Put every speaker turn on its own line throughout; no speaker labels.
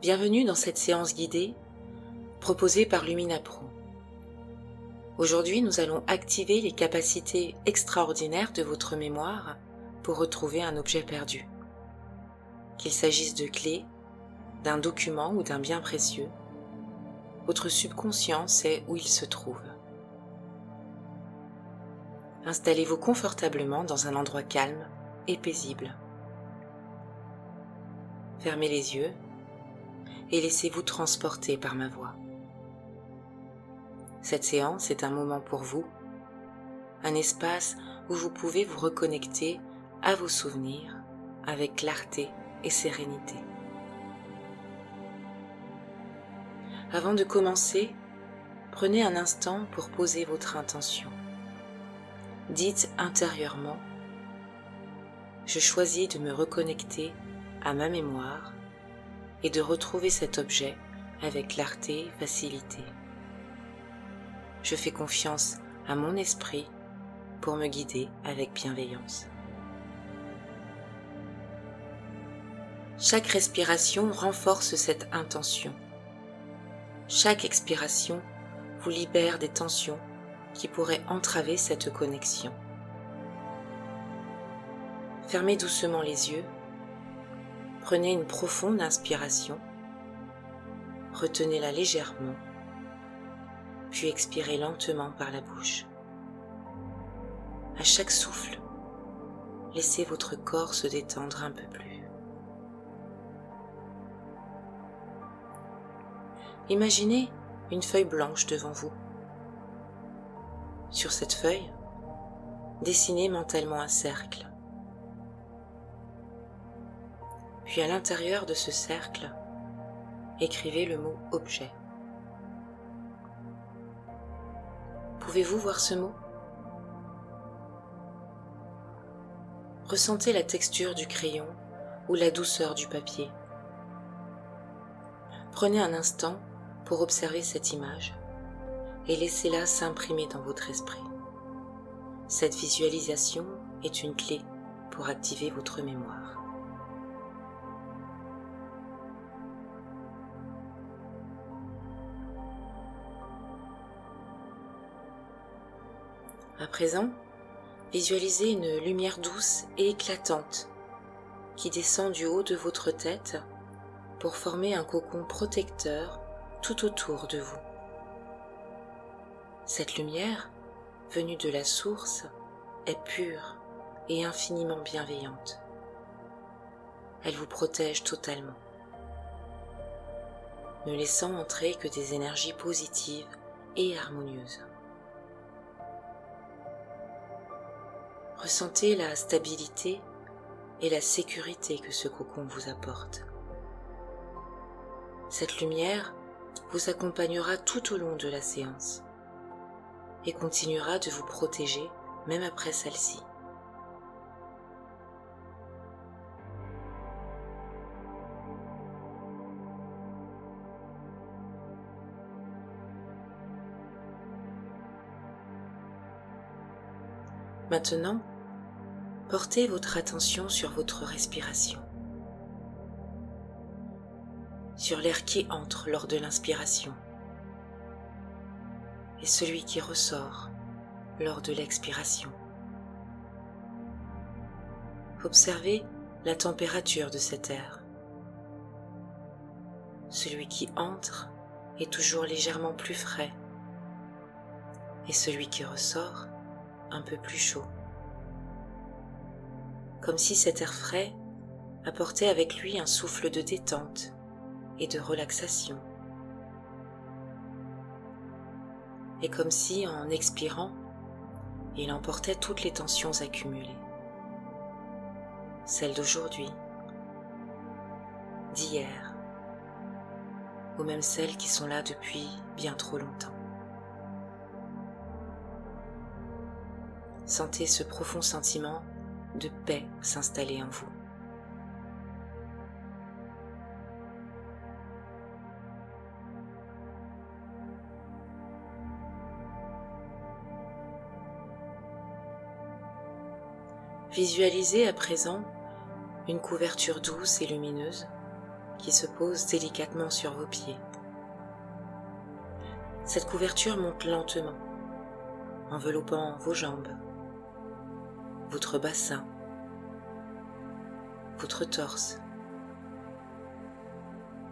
Bienvenue dans cette séance guidée proposée par Lumina Pro. Aujourd'hui, nous allons activer les capacités extraordinaires de votre mémoire pour retrouver un objet perdu. Qu'il s'agisse de clés, d'un document ou d'un bien précieux, votre subconscient sait où il se trouve. Installez-vous confortablement dans un endroit calme et paisible. Fermez les yeux et laissez-vous transporter par ma voix. Cette séance est un moment pour vous, un espace où vous pouvez vous reconnecter à vos souvenirs avec clarté et sérénité. Avant de commencer, prenez un instant pour poser votre intention. Dites intérieurement « Je choisis de me reconnecter à ma mémoire et de retrouver cet objet avec clarté et facilité. Je fais confiance à mon esprit pour me guider avec bienveillance. » Chaque respiration renforce cette intention. Chaque expiration vous libère des tensions qui pourraient entraver cette connexion. Fermez doucement les yeux. Prenez une profonde inspiration, retenez-la légèrement, puis expirez lentement par la bouche. À chaque souffle, laissez votre corps se détendre un peu plus. Imaginez une feuille blanche devant vous. Sur cette feuille, dessinez mentalement un cercle. Puis à l'intérieur de ce cercle, écrivez le mot « objet ». Pouvez-vous voir ce mot? Ressentez la texture du crayon ou la douceur du papier. Prenez un instant pour observer cette image et laissez-la s'imprimer dans votre esprit. Cette visualisation est une clé pour activer votre mémoire. À présent, visualisez une lumière douce et éclatante qui descend du haut de votre tête pour former un cocon protecteur tout autour de vous. Cette lumière, venue de la source, est pure et infiniment bienveillante. Elle vous protège totalement, ne laissant entrer que des énergies positives et harmonieuses. Ressentez la stabilité et la sécurité que ce cocon vous apporte. Cette lumière vous accompagnera tout au long de la séance et continuera de vous protéger même après celle-ci. Maintenant, portez votre attention sur votre respiration, sur l'air qui entre lors de l'inspiration et celui qui ressort lors de l'expiration. Observez la température de cet air. Celui qui entre est toujours légèrement plus frais et celui qui ressort un peu plus chaud. Comme si cet air frais apportait avec lui un souffle de détente et de relaxation. Et comme si, en expirant, il emportait toutes les tensions accumulées. Celles d'aujourd'hui, d'hier, ou même celles qui sont là depuis bien trop longtemps. Sentez ce profond sentiment de paix s'installer en vous. Visualisez à présent une couverture douce et lumineuse qui se pose délicatement sur vos pieds. Cette couverture monte lentement, enveloppant vos jambes, votre bassin, votre torse.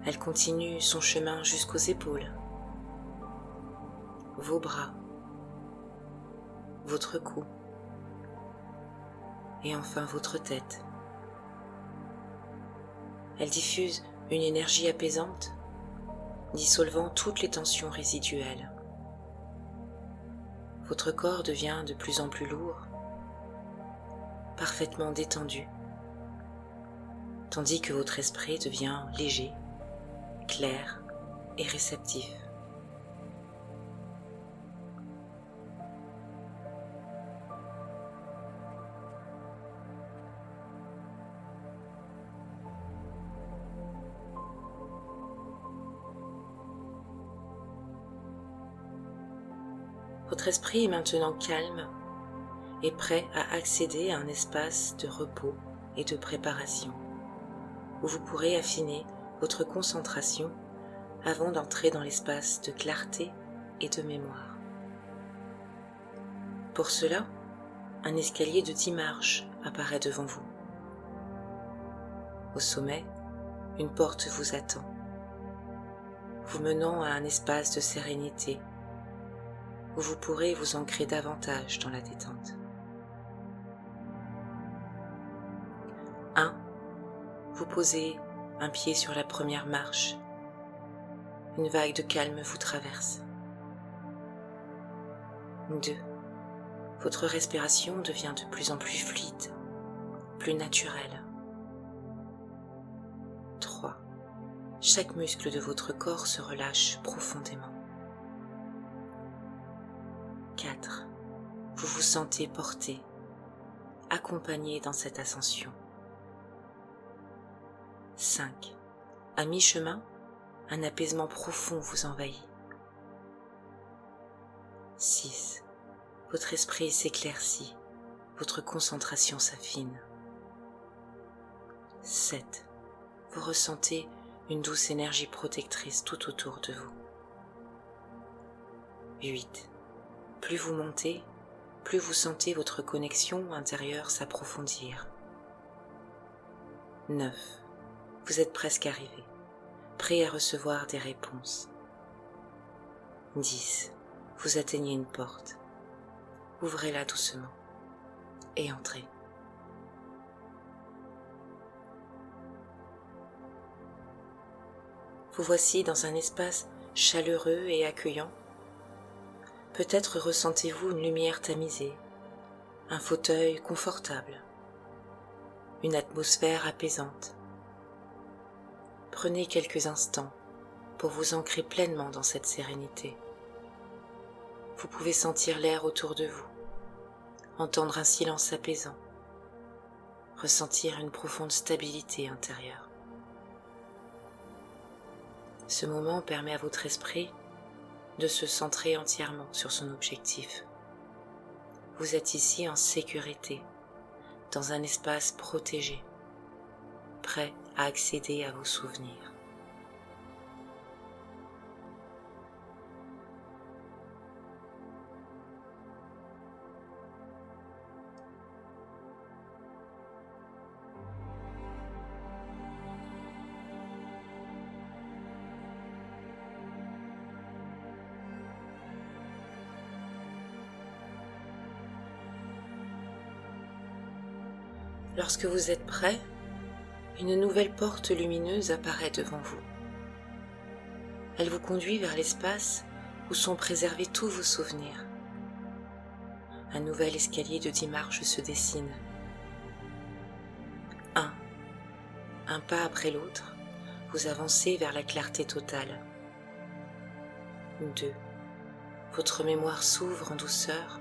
Elle continue son chemin jusqu'aux épaules, vos bras, votre cou et enfin votre tête. Elle diffuse une énergie apaisante, dissolvant toutes les tensions résiduelles. Votre corps devient de plus en plus lourd, parfaitement détendu, tandis que votre esprit devient léger, clair et réceptif. Votre esprit est maintenant calme et prêt à accéder à un espace de repos et de préparation, où vous pourrez affiner votre concentration avant d'entrer dans l'espace de clarté et de mémoire. Pour cela, un escalier de 10 marches apparaît devant vous. Au sommet, une porte vous attend, vous menant à un espace de sérénité où vous pourrez vous ancrer davantage dans la détente. 1. Vous posez un pied sur la première marche. Une vague de calme vous traverse. 2. Votre respiration devient de plus en plus fluide, plus naturelle. 3. Chaque muscle de votre corps se relâche profondément. 4. Vous vous sentez porté, accompagné dans cette ascension. 5. À mi-chemin, un apaisement profond vous envahit. 6. Votre esprit s'éclaircit, votre concentration s'affine. 7. Vous ressentez une douce énergie protectrice tout autour de vous. 8. Plus vous montez, plus vous sentez votre connexion intérieure s'approfondir. 9. Vous êtes presque arrivé, prêt à recevoir des réponses. 10. Vous atteignez une porte. Ouvrez-la doucement et entrez. Vous voici dans un espace chaleureux et accueillant. Peut-être ressentez-vous une lumière tamisée, un fauteuil confortable, une atmosphère apaisante. Prenez quelques instants pour vous ancrer pleinement dans cette sérénité. Vous pouvez sentir l'air autour de vous, entendre un silence apaisant, ressentir une profonde stabilité intérieure. Ce moment permet à votre esprit de se centrer entièrement sur son objectif. Vous êtes ici en sécurité, dans un espace protégé, prêt à accéder à vos souvenirs. Lorsque vous êtes prêt, une nouvelle porte lumineuse apparaît devant vous. Elle vous conduit vers l'espace où sont préservés tous vos souvenirs. Un nouvel escalier de 10 marches se dessine. 1. Un pas après l'autre, vous avancez vers la clarté totale. 2. Votre mémoire s'ouvre en douceur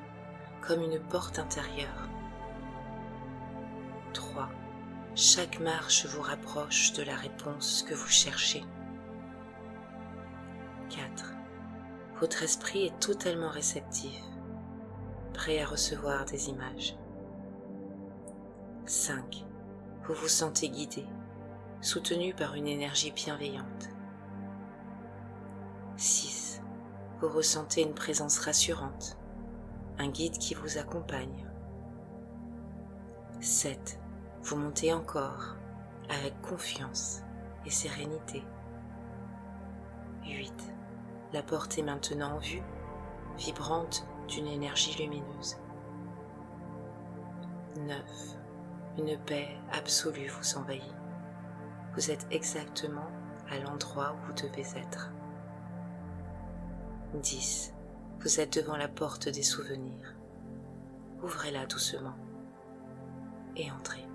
comme une porte intérieure. 3. Chaque marche vous rapproche de la réponse que vous cherchez. 4. Votre esprit est totalement réceptif, prêt à recevoir des images. 5. Vous vous sentez guidé, soutenu par une énergie bienveillante. 6. Vous ressentez une présence rassurante, un guide qui vous accompagne. 7. Vous montez encore avec confiance et sérénité. 8. La porte est maintenant en vue, vibrante d'une énergie lumineuse. 9. Une paix absolue vous envahit. Vous êtes exactement à l'endroit où vous devez être. 10. Vous êtes devant la porte des souvenirs. Ouvrez-la doucement et entrez.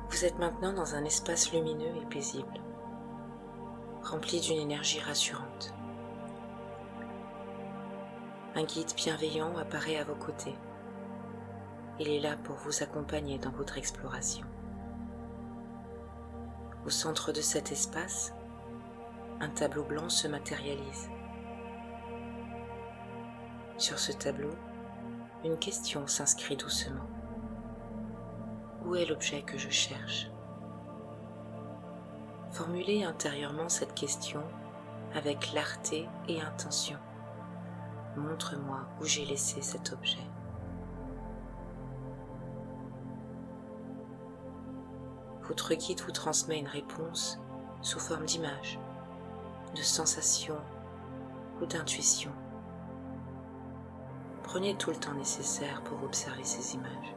Vous êtes maintenant dans un espace lumineux et paisible, rempli d'une énergie rassurante. Un guide bienveillant apparaît à vos côtés. Il est là pour vous accompagner dans votre exploration. Au centre de cet espace, un tableau blanc se matérialise. Sur ce tableau, une question s'inscrit doucement. Où est l'objet que je cherche? Formulez intérieurement cette question avec clarté et intention. Montre-moi où j'ai laissé cet objet. Votre guide vous transmet une réponse sous forme d'image, de sensation ou d'intuition. Prenez tout le temps nécessaire pour observer ces images.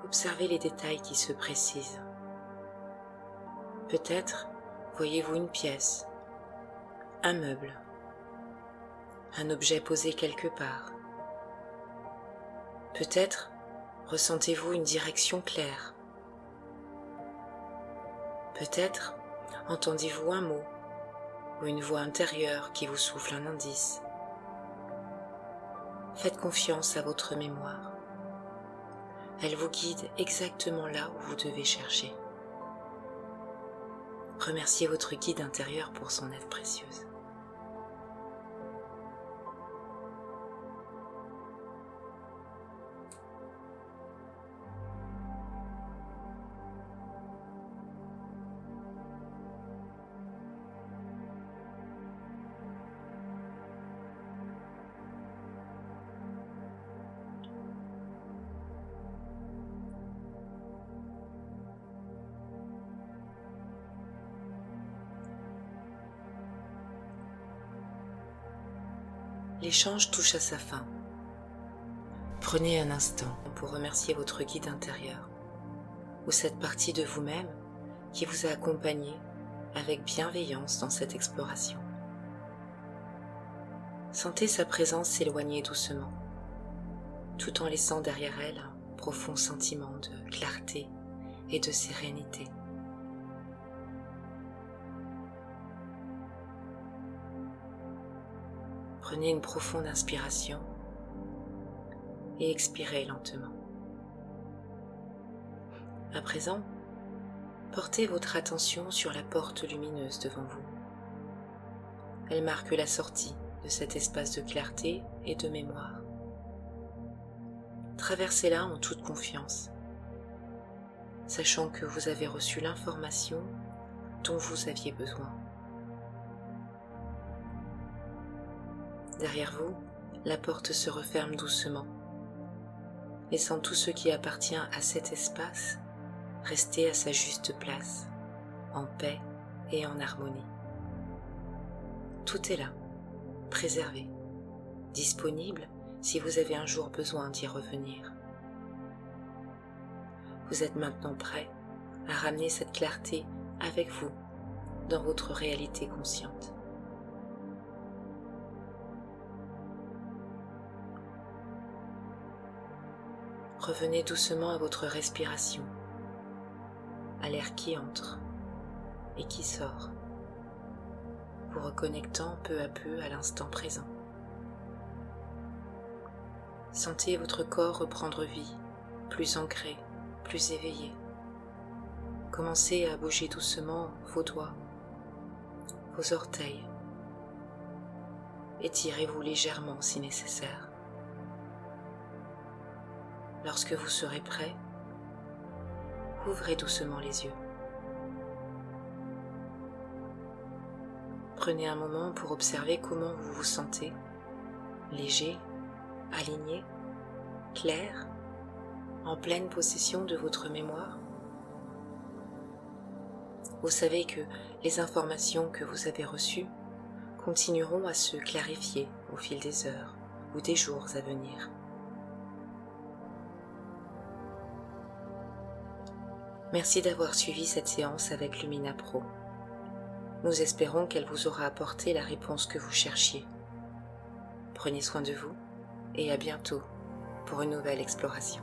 Observez les détails qui se précisent. Peut-être voyez-vous une pièce, un meuble, un objet posé quelque part. Peut-être ressentez-vous une direction claire. Peut-être entendez-vous un mot ou une voix intérieure qui vous souffle un indice. Faites confiance à votre mémoire. Elle vous guide exactement là où vous devez chercher. Remerciez votre guide intérieur pour son aide précieuse. L'échange touche à sa fin. Prenez un instant pour remercier votre guide intérieur ou cette partie de vous-même qui vous a accompagné avec bienveillance dans cette exploration. Sentez sa présence s'éloigner doucement, tout en laissant derrière elle un profond sentiment de clarté et de sérénité. Prenez une profonde inspiration et expirez lentement. À présent, portez votre attention sur la porte lumineuse devant vous. Elle marque la sortie de cet espace de clarté et de mémoire. Traversez-la en toute confiance, sachant que vous avez reçu l'information dont vous aviez besoin. Derrière vous, la porte se referme doucement laissant tout ce qui appartient à cet espace rester à sa juste place, en paix et en harmonie. Tout est là, préservé, disponible si vous avez un jour besoin d'y revenir. Vous êtes maintenant prêt à ramener cette clarté avec vous dans votre réalité consciente. Revenez doucement à votre respiration, à l'air qui entre et qui sort, vous reconnectant peu à peu à l'instant présent. Sentez votre corps reprendre vie, plus ancré, plus éveillé. Commencez à bouger doucement vos doigts, vos orteils. Étirez-vous légèrement si nécessaire. Lorsque vous serez prêt, ouvrez doucement les yeux. Prenez un moment pour observer comment vous vous sentez, léger, aligné, clair, en pleine possession de votre mémoire. Vous savez que les informations que vous avez reçues continueront à se clarifier au fil des heures ou des jours à venir. Merci d'avoir suivi cette séance avec Lumina Pro. Nous espérons qu'elle vous aura apporté la réponse que vous cherchiez. Prenez soin de vous et à bientôt pour une nouvelle exploration.